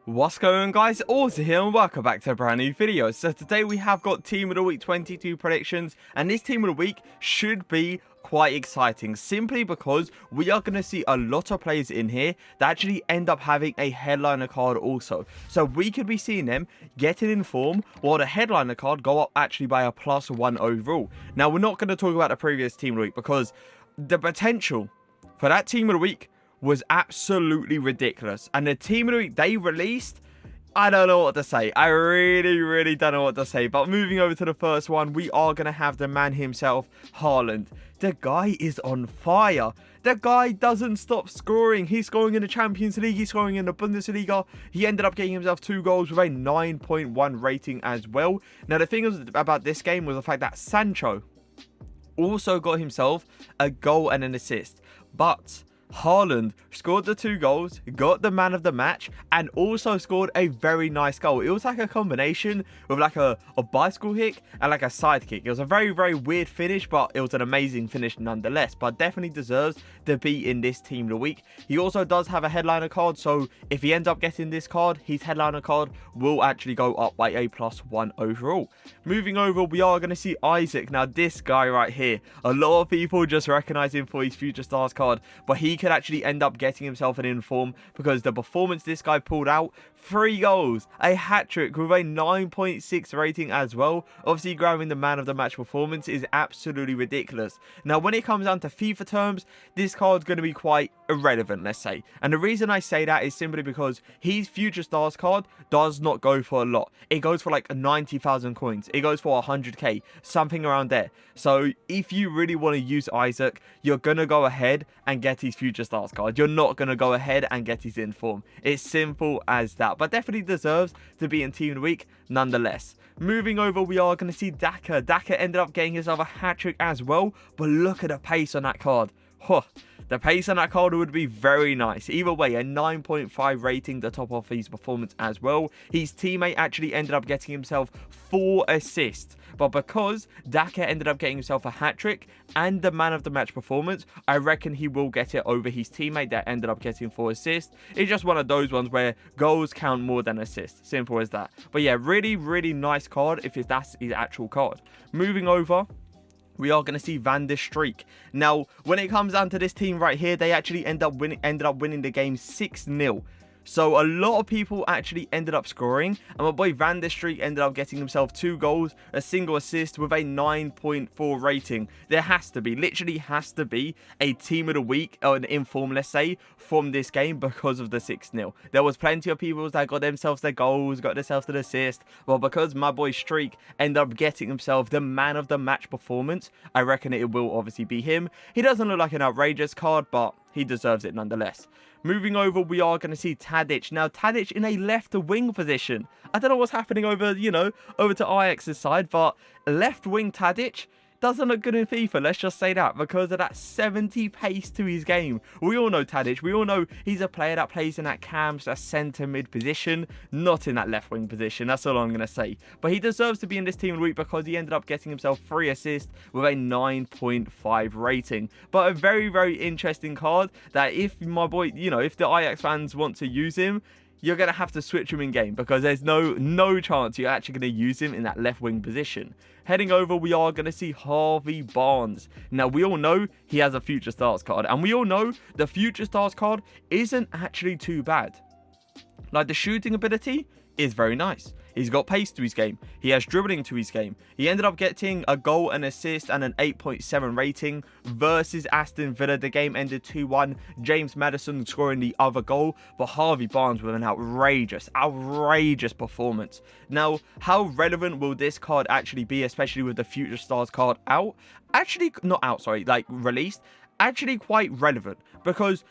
What's going on, guys? Auzio here and welcome back to a brand new video. So today we have got Team of the Week 22 predictions, and this Team of the Week should be quite exciting simply because we are going to see a lot of players in here that actually end up having a headliner card also. So we could be seeing them getting in form while the headliner card go up actually by a +1 overall. Now we're not going to talk about the previous Team of the Week because the potential for that Team of the Week was absolutely ridiculous, and the Team of the Week they released, I don't know what to say. I really don't know what to say. But moving over to the first one, we are going to have the man himself, Haaland. The guy is on fire. The guy doesn't stop scoring. He's scoring in the Champions League. He's scoring in the Bundesliga. He ended up getting himself 2 goals with a 9.1 rating as well. Now, the thing about this game was the fact that Sancho also got himself a goal and an assist. But Haaland scored the 2 goals, got the man of the match, and also scored a very nice goal. It was like a combination with like a bicycle kick and like a side kick. It was a very weird finish, but it was an amazing finish nonetheless. But definitely deserves to be in this Team of the Week. He also does have a headliner card, so if he ends up getting this card, his headliner card will actually go up by a +1 overall. Moving over, we are going to see ISAK. Now this guy right here, a lot of people just recognize him for his Future Stars card, but he could actually end up getting himself an inform because the performance this guy pulled out, 3 goals, a hat-trick with a 9.6 rating as well. Obviously grabbing the man of the match performance is absolutely ridiculous. Now when it comes down to FIFA terms, this card's going to be quite irrelevant, let's say, and the reason I say that is simply because his Future Stars card does not go for a lot. It goes for like 90,000 coins, it goes for 100k, something around there. So if you really want to use ISAK, you're going to go ahead and get his Future Stars card. You're not going to go ahead and get his inform. It's simple as that, but definitely deserves to be in Team of the Week nonetheless. Moving over, we are going to see Daka. Daka ended up getting himself a hat-trick as well, but look at the pace on that card. Huh. The pace on that card would be very nice. Either way, a 9.5 rating to top off his performance as well. His teammate actually ended up getting himself 4 assists. But because Daka ended up getting himself a hat-trick and the man of the match performance, I reckon he will get it over his teammate that ended up getting 4 assists. It's just one of those ones where goals count more than assists. Simple as that. But yeah, really nice card if that's his actual card. Moving over, we are going to see Van der Streek. Now, when it comes down to this team right here, they actually ended up winning the game 6-0. So a lot of people actually ended up scoring, and my boy Van der Streek ended up getting himself 2 goals, a single assist with a 9.4 rating. There has to be, literally has to be, a Team of the Week or an inform, let's say, from this game because of the 6-0. There was plenty of people that got themselves their goals, got themselves an assist. Well, because my boy Streek ended up getting himself the man of the match performance, I reckon it will obviously be him. He doesn't look like an outrageous card, but he deserves it nonetheless. Moving over, we are going to see TADIC. Now, TADIC in a left wing position. I don't know what's happening over, over to Ajax's side, but left wing TADIC doesn't look good in FIFA, let's just say that, because of that 70 pace to his game. We all know TADIC, we all know he's a player that plays in that cams, that centre mid position, not in that left wing position. That's all I'm going to say. But he deserves to be in this Team of the Week because he ended up getting himself 3 assists with a 9.5 rating. But a very interesting card that if my boy, if the Ajax fans want to use him, you're going to have to switch him in game because there's no chance you're actually going to use him in that left wing position. Heading over, we are going to see Harvey Barnes. Now, we all know he has a Future Stars card, and we all know the Future Stars card isn't actually too bad. Like, the shooting ability is very nice. He's got pace to his game. He has dribbling to his game. He ended up getting a goal, an assist, and an 8.7 rating versus Aston Villa. The game ended 2-1. James Maddison scoring the other goal, but Harvey Barnes with an outrageous performance. Now, how relevant will this card actually be, especially with the Future Stars card out? Actually, not out, sorry, like released. Actually quite relevant because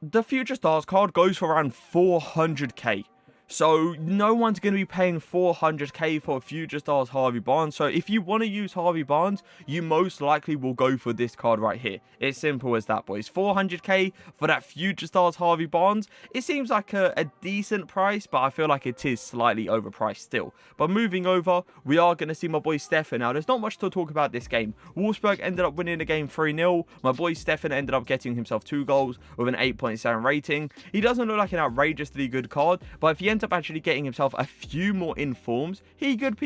the Future Stars card goes for around 400k. So no one's going to be paying 400k for Future Stars Harvey Barnes. So if you want to use Harvey Barnes, you most likely will go for this card right here. It's simple as that, boys. 400k for that Future Stars Harvey Barnes. It seems like a decent price, but I feel like it is slightly overpriced still. But moving over, we are going to see my boy Stefan. Now, there's not much to talk about this game. Wolfsburg ended up winning the game 3-0. My boy Stefan ended up getting himself 2 goals with an 8.7 rating. He doesn't look like an outrageously good card, but if he ends ends up actually getting himself a few more informs, he could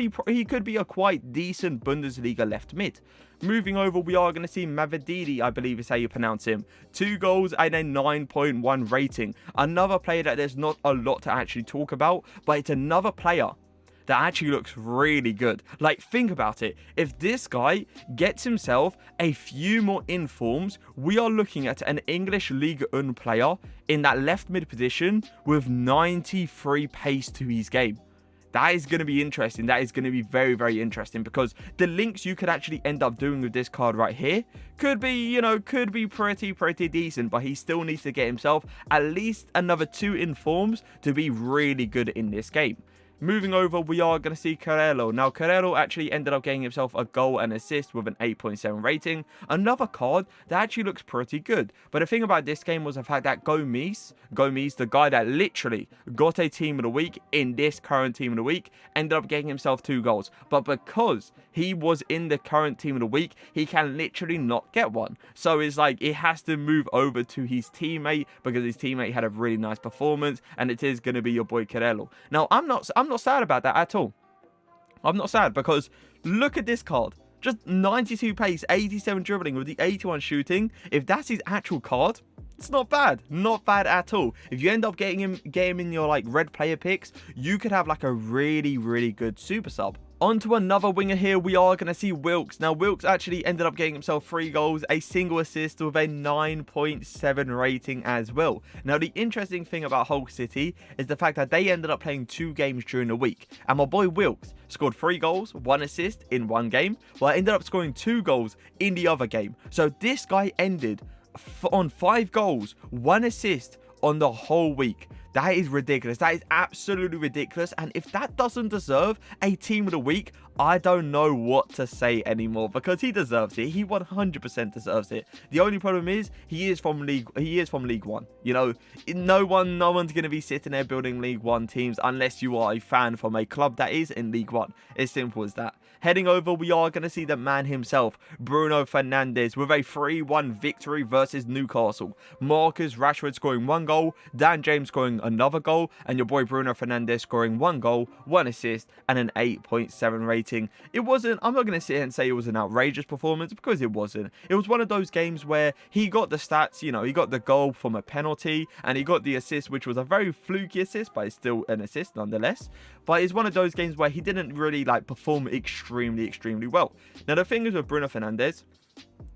be a quite decent Bundesliga left mid. Moving over, we are going to see Mavididi, I believe is how you pronounce him. 2 goals and a 9.1 rating. Another player that there's not a lot to actually talk about, but it's another player that actually looks really good. Like, think about it. If this guy gets himself a few more informs, we are looking at an English Ligue 1 player in that left mid position with 93 pace to his game. That is going to be interesting. That is going to be very, very interesting, because the links you could actually end up doing with this card right here could be, you know, could be pretty decent, but he still needs to get himself at least another 2 informs to be really good in this game. Moving over, we are going to see Carello. Now, Carello actually ended up getting himself a goal and assist with an 8.7 rating. Another card that actually looks pretty good. But the thing about this game was the fact that Gomes, the guy that literally got a team of the week in this current team of the week, ended up getting himself 2 goals. But because he was in the current team of the week, he can literally not get one. So it's like it has to move over to his teammate, because his teammate had a really nice performance, and it is going to be your boy Carello. Now, I'm not sad about that at all. I'm not sad, because look at this card. Just 92 pace, 87 dribbling with the 81 shooting. If that's his actual card, it's not bad. Not bad at all. If you end up getting him in your like red player picks, you could have like a really good super sub. On to another winger here, we are going to see Wilks. Now, Wilks actually ended up getting himself 3 goals, a single assist with a 9.7 rating as well. Now, the interesting thing about Hull City is the fact that they ended up playing 2 games during the week. And my boy Wilks scored 3 goals, 1 assist in 1 game, while I ended up scoring 2 goals in the other game. So this guy ended on 5 goals, 1 assist on the whole week. That is ridiculous. That is absolutely ridiculous. And if that doesn't deserve a team of the week, I don't know what to say anymore, because he deserves it. He 100% deserves it. The only problem is he is from League 1. You know, no one's going to be sitting there building League 1 teams unless you are a fan from a club that is in League 1. As simple as that. Heading over, we are going to see the man himself, Bruno Fernandes, with a 3-1 victory versus Newcastle. Marcus Rashford scoring 1 goal, Dan James scoring another goal, and your boy Bruno Fernandes scoring 1 goal, 1 assist, and an 8.7 rating. It wasn't, I'm not going to sit here and say it was an outrageous performance, because it wasn't. It was one of those games where he got the stats, you know, he got the goal from a penalty, and he got the assist, which was a very fluky assist, but it's still an assist nonetheless. But it's one of those games where he didn't really like perform extremely well. Now, the thing is with Bruno Fernandes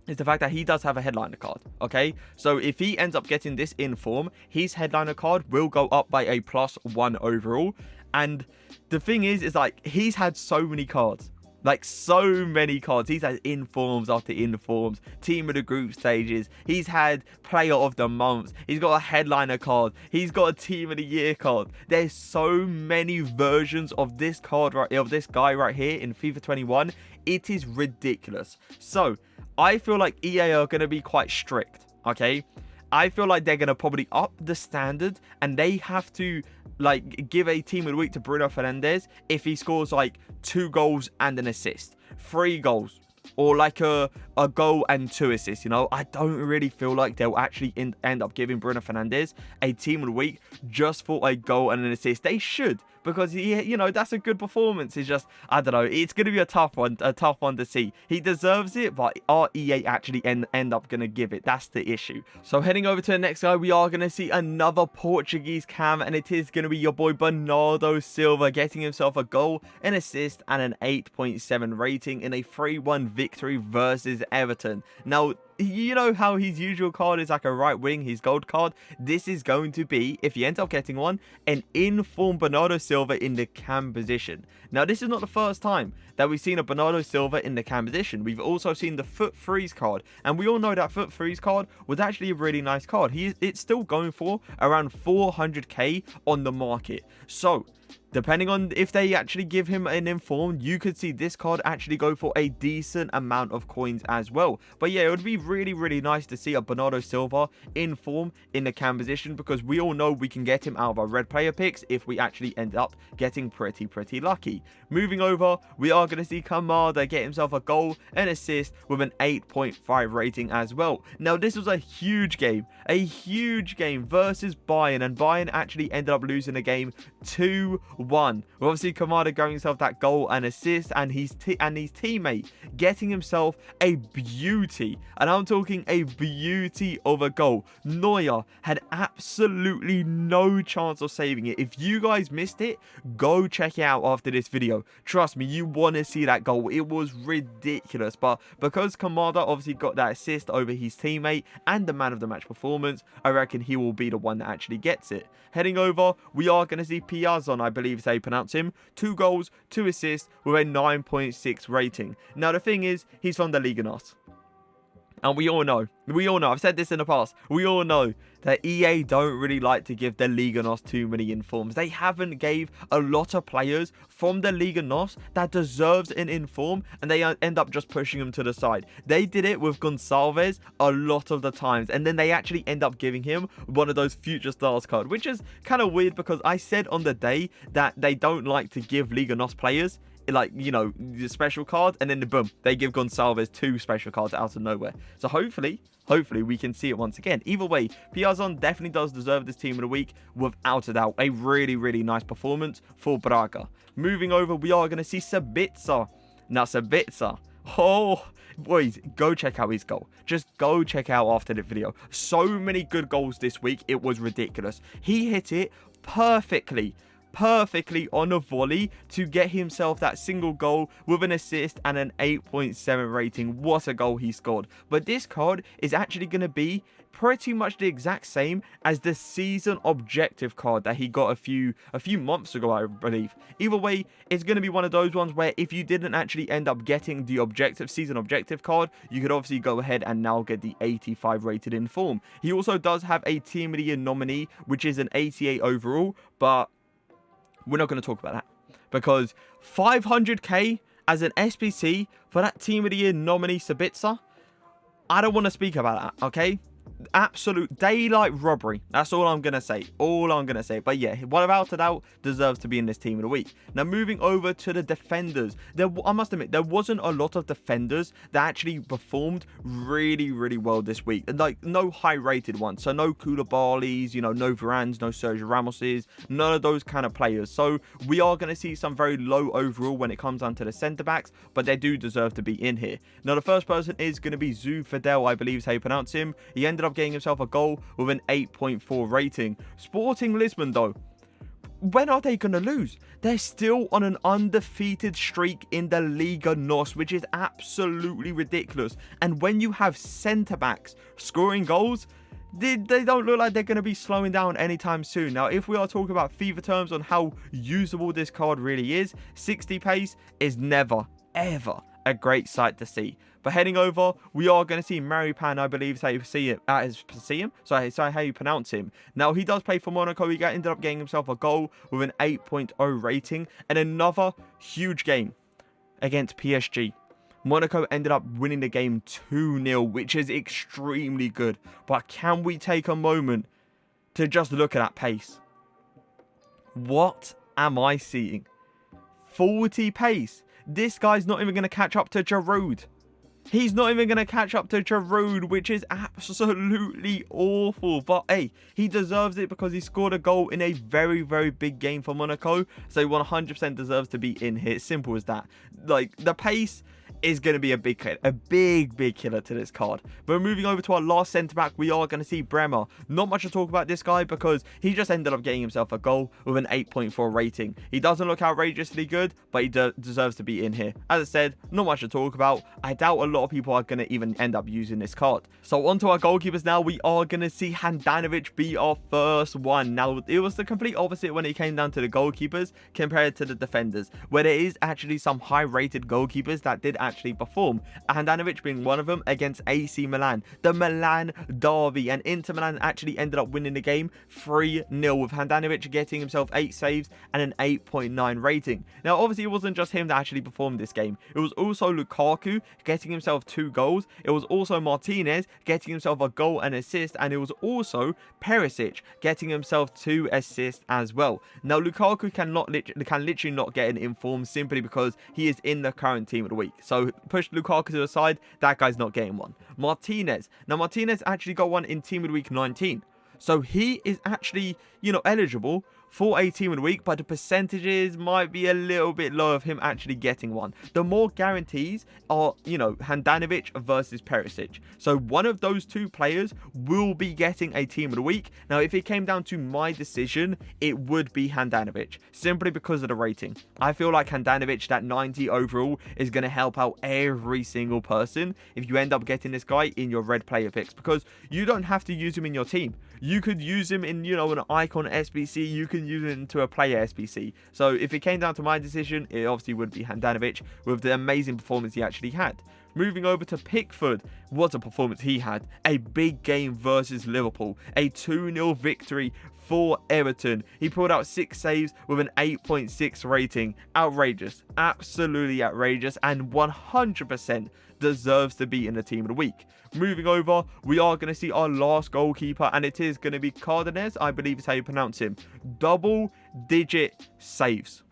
is the fact that he does have a headliner card, okay? So if he ends up getting this in form, his headliner card will go up by a +1 overall. And the thing is like, he's had so many cards. Like, so many cards. He's had informs after informs, team of the group stages. He's had player of the month. He's got a headliner card. He's got a team of the year card. There's so many versions of this card, of this guy right here in FIFA 21. It is ridiculous. So I feel like EA are going to be quite strict, okay? I feel like they're going to probably up the standard, and they have to like give a team of the week to Bruno Fernandes if he scores like 2 goals and an assist, 3 goals, or like a goal and 2 assists. You know, I don't really feel like they'll actually end up giving Bruno Fernandes a team of the week just for a goal and an assist. They should, because he, you know, that's a good performance. It's just, I don't know, it's going to be a tough one to see. He deserves it, but are EA actually end up going to give it? That's the issue. So heading over to the next guy, we are going to see another Portuguese cam, and it is going to be your boy Bernardo Silva getting himself a goal, an assist, and an 8.7 rating in a 3-1 victory versus Everton. Now, you know how his usual card is like a right wing, his gold card? This is going to be, if you end up getting one, an in-form Bernardo Silva in the cam position. Now, this is not the first time that we've seen a Bernardo Silva in the cam position. We've also seen the Foot Freeze card, and we all know that Foot Freeze card was actually a really nice card. It's still going for around 400k on the market. So, depending on if they actually give him an inform, you could see this card actually go for a decent amount of coins as well. But yeah, it would be really nice to see a Bernardo Silva in form in the cam position, because we all know we can get him out of our red player picks if we actually end up getting pretty lucky. Moving over, we are going to see Kamada get himself a goal, an assist with an 8.5 rating as well. Now, this was a huge game versus Bayern, and Bayern actually ended up losing the game 2-1. Obviously, Kamada getting himself that goal and assist, and his teammate getting himself a beauty. And I'm talking a beauty of a goal. Neuer had absolutely no chance of saving it. If you guys missed it, go check it out after this video. Trust me, you want to see that goal. It was ridiculous. But because Kamada obviously got that assist over his teammate and the man of the match performance, I reckon he will be the one that actually gets it. Heading over, we are going to see Piazon, I believe is how you pronounce him. 2 goals, 2 assists with a 9.6 rating. Now, the thing is, he's from the Liga NOS. And we all know, I've said this in the past, we all know that EA don't really like to give the Liga NOS too many informs. They haven't gave a lot of players from the Liga NOS that deserves an inform, and they end up just pushing them to the side. They did it with Gonçalves a lot of the times, and then they actually end up giving him one of those future stars card, which is kind of weird because I said on the day that they don't like to give Liga NOS players, like, you know, the special card, and then boom, they give Gonçalves 2 special cards out of nowhere. So hopefully we can see it once again. Either way, Piazon definitely does deserve this team of the week, without a doubt. A really, really nice performance for Braga. Moving over, we are going to see SABITZER. Now, SABITZER, oh, boys, go check out his goal. Just go check out after the video. So many good goals this week, it was ridiculous. He hit it perfectly on a volley to get himself that single goal with an assist and an 8.7 rating. What a goal he scored. But this card is actually going to be pretty much the exact same as the season objective card that he got a few months ago, I believe. Either way, it's going to be one of those ones where if you didn't actually end up getting the season objective card, you could obviously go ahead and now get the 85 rated inform. He also does have a team of the year nominee, which is an 88 overall, but we're not going to talk about that because 500k as an SPC for that team of the year nominee SABITZER, I don't want to speak about that, okay? Absolute daylight robbery. That's all I'm going to say. But yeah, without a doubt, deserves to be in this team of the week. Now, moving over to the defenders. I must admit, there wasn't a lot of defenders that actually performed really, really well this week. And like, no high-rated ones. So no Koulibaly's, you know, no Varane's, no Sergio Ramos's, none of those kind of players. So we are going to see some very low overall when it comes down to the centre-backs, but they do deserve to be in here. Now, the first person is going to be Zu Fidel, I believe is how you pronounce him. He ended up getting himself a goal with an 8.4 rating. Sporting Lisbon, though, when are they going to lose? They're still on an undefeated streak in the Liga NOS, which is absolutely ridiculous. And when you have centre-backs scoring goals, they don't look like they're going to be slowing down anytime soon. Now, if we are talking about FIFA terms on how usable this card really is, 60 pace is never, ever a great sight to see. But heading over, we are going to see MARIPAN, I believe is how you see it. Sorry, how you pronounce him. Now, he does play for Monaco. He ended up getting himself a goal with an 8.0 rating. And another huge game against PSG. Monaco ended up winning the game 2-0, which is extremely good. But can we take a moment to just look at that pace? What am I seeing? 40 pace. This guy's not even going to catch up to Giroud. He's not even going to catch up to Giroud, which is absolutely awful. But hey, he deserves it because he scored a goal in a very, very big game for Monaco. So he 100% deserves to be in here. Simple as that. Like, the pace is going to be a big killer to this card. But moving over to our last centre-back, we are going to see Bremer. Not much to talk about this guy because he just ended up getting himself a goal with an 8.4 rating. He doesn't look outrageously good, but he deserves to be in here. As I said, not much to talk about. I doubt a lot of people are going to even end up using this card. So on to our goalkeepers now. We are going to see HANDANOVIČ be our first one. Now, it was the complete opposite when it came down to the goalkeepers compared to the defenders, where there is actually some high-rated goalkeepers that did actually perform. HANDANOVIČ being one of them against AC Milan, the Milan derby, and Inter Milan actually ended up winning the game 3-0 with HANDANOVIČ getting himself 8 saves and an 8.9 rating. Now, obviously, it wasn't just him that actually performed this game. It was also Lukaku getting himself 2 goals. It was also Martinez getting himself a goal and assist, and it was also Perisic getting himself 2 assists as well. Now, Lukaku can literally not get an inform simply because he is in the current team of the week. So push Lukaku to the side, that guy's not getting one. Martinez. Now, Martinez actually got one in team of the week 19. So he is actually, you know, eligible for a team of the week, but the percentages might be a little bit low of him actually getting one. The more guarantees are, you know, HANDANOVIČ versus Perisic. So one of those two players will be getting a team of the week. Now, if it came down to my decision, it would be HANDANOVIČ, simply because of the rating. I feel like HANDANOVIČ, that 90 overall, is going to help out every single person if you end up getting this guy in your red player picks, because you don't have to use him in your team. You could use him in, you know, an icon SBC. You can use it into a player SBC. So if it came down to my decision, it obviously would be HANDANOVIČ with the amazing performance he actually had. Moving over to Pickford, what a performance he had. A big game versus Liverpool. A 2-0 victory for Everton. He pulled out 6 saves with an 8.6 rating. Outrageous. Absolutely outrageous. And 100% deserves to be in the team of the week. Moving over, we are going to see our last goalkeeper, and it is going to be CÁRDENAS, I believe is how you pronounce him. Double-digit saves.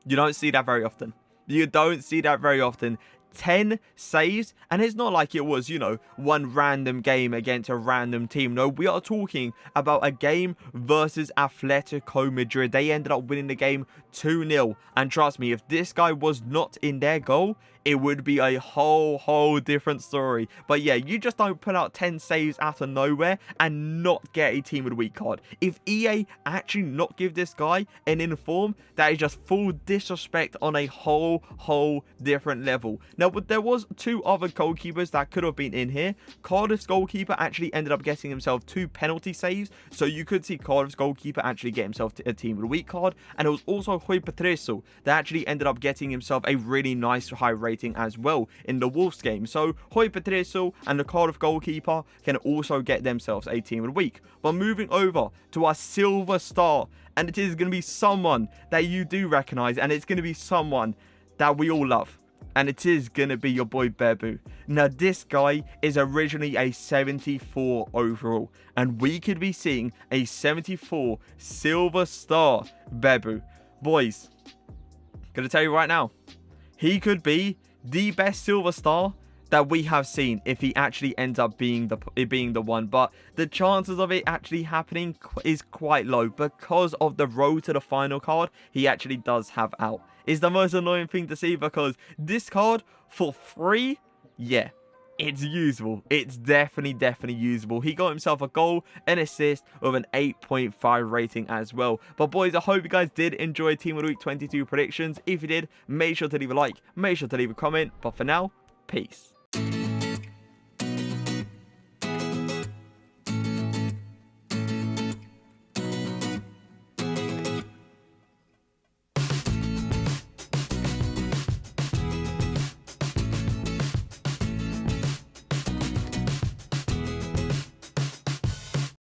You don't see that very often. You don't see that very often. 10 saves, and it's not like it was, you know, one random game against a random team. No, we are talking about a game versus Atletico Madrid. They ended up winning the game 2-0, and trust me, if this guy was not in their goal, it would be a whole different story. But yeah, you just don't put out 10 saves out of nowhere and not get a team of the week card. If EA actually not give this guy an inform, that is just full disrespect on a whole different level. Now, but there was 2 other goalkeepers that could have been in here. Cardiff's goalkeeper actually ended up getting himself 2 penalty saves, so you could see Cardiff's goalkeeper actually get himself a team of the week card. And it was also Rui Patricio that actually ended up getting himself a really nice high rating as well in the Wolves game. So Rui Patricio and the Cardiff goalkeeper can also get themselves a team of the week. But moving over to our silver star, and it is going to be someone that you do recognize, and it's going to be someone that we all love, and it is going to be your boy Bebu. Now, this guy is originally a 74 overall, and we could be seeing a 74 silver star Bebu. Boys, gonna tell you right now, he could be the best silver star that we have seen if he actually ends up being the one. But the chances of it actually happening is quite low because of the road to the final card he actually does have out. It's the most annoying thing to see, because this card for free, yeah, it's usable. It's definitely usable. He got himself a goal, an assist with an 8.5 rating as well. But boys, I hope you guys did enjoy Team of the Week 22 predictions. If you did, make sure to leave a like, make sure to leave a comment. But for now, peace.